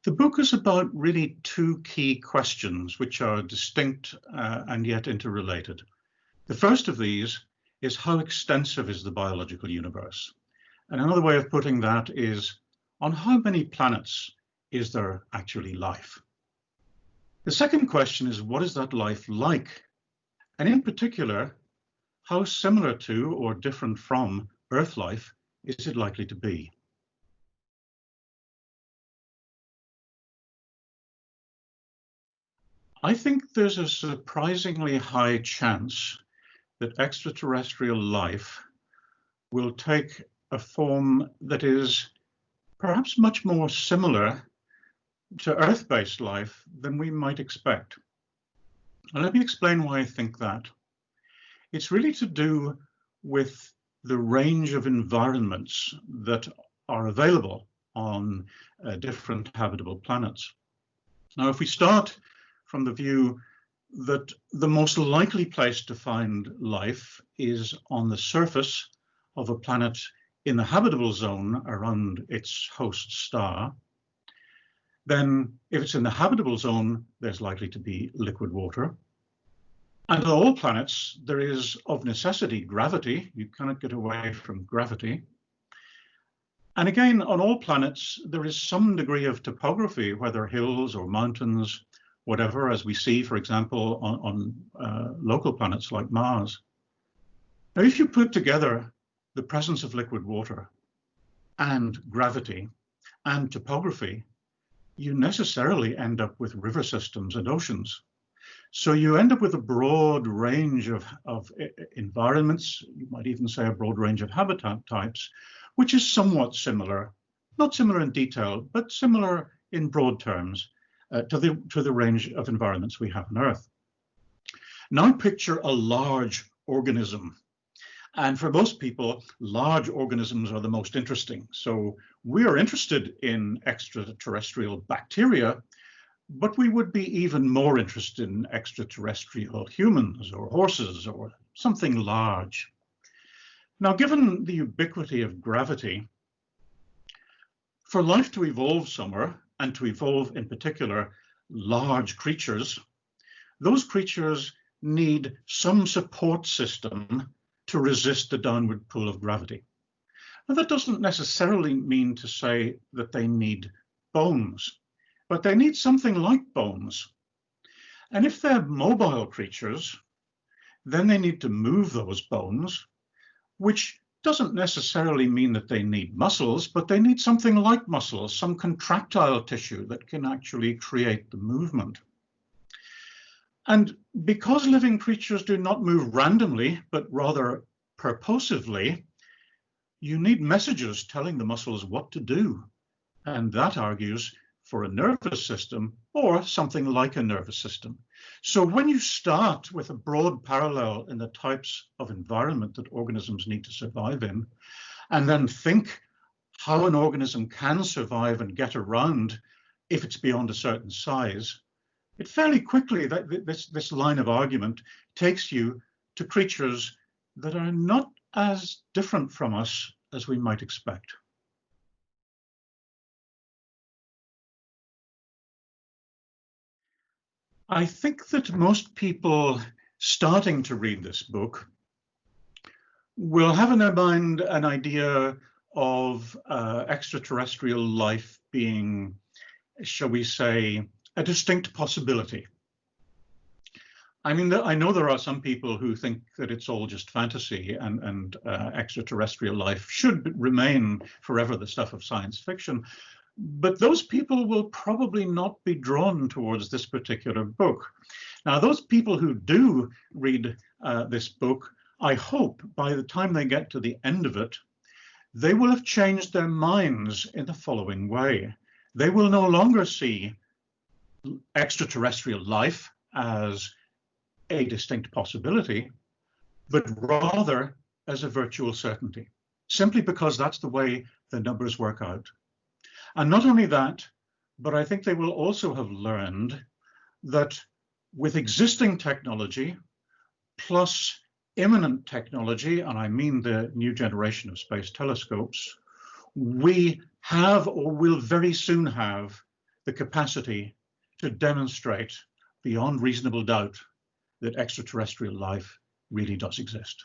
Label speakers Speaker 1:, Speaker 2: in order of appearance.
Speaker 1: The book is about really two key questions, which are distinct and yet interrelated. The first of these is how extensive is the biological universe? And another way of putting that is, on how many planets is there actually life? The second question is, what is that life like? And in particular, how similar to or different from Earth life is it likely to be? I think there's a surprisingly high chance that extraterrestrial life will take a form that is perhaps much more similar to Earth-based life than we might expect. And let me explain why I think that. It's really to do with the range of environments that are available on different habitable planets. Now, if we start from the view that the most likely place to find life is on the surface of a planet in the habitable zone around its host star, then if it's in the habitable zone, there's likely to be liquid water. And on all planets, there is of necessity gravity. You cannot get away from gravity. And again, on all planets, there is some degree of topography, whether hills or mountains, whatever, as we see, for example, on local planets like Mars. Now, if you put together the presence of liquid water and gravity and topography, you necessarily end up with river systems and oceans. So you end up with a broad range of environments, you might even say a broad range of habitat types, which is somewhat similar, not similar in detail, but similar in broad terms to the range of environments we have on Earth. Now picture a large organism. And for most people, large organisms are the most interesting. So we are interested in extraterrestrial bacteria, but we would be even more interested in extraterrestrial humans or horses or something large. Now, given the ubiquity of gravity, for life to evolve somewhere, and to evolve in particular large creatures, those creatures need some support system to resist the downward pull of gravity. Now, that doesn't necessarily mean to say that they need bones, but they need something like bones. And if they're mobile creatures, then they need to move those bones, which doesn't necessarily mean that they need muscles, but they need something like muscles, some contractile tissue that can actually create the movement. And because living creatures do not move randomly, but rather purposively, you need messages telling the muscles what to do. And that argues for a nervous system or something like a nervous system. So when you start with a broad parallel in the types of environment that organisms need to survive in, and then think how an organism can survive and get around if it's beyond a certain size, it fairly quickly, this line of argument takes you to creatures that are not as different from us as we might expect. I think that most people starting to read this book will have in their mind an idea of extraterrestrial life being, shall we say, a distinct possibility. I mean, I know there are some people who think that it's all just fantasy and extraterrestrial life should remain forever the stuff of science fiction. But those people will probably not be drawn towards this particular book. Now, those people who do read this book, I hope by the time they get to the end of it, they will have changed their minds in the following way. They will no longer see extraterrestrial life as a distinct possibility, but rather as a virtual certainty, simply because that's the way the numbers work out. And not only that, but I think they will also have learned that with existing technology, plus imminent technology, and I mean the new generation of space telescopes, we have or will very soon have the capacity to demonstrate beyond reasonable doubt that extraterrestrial life really does exist.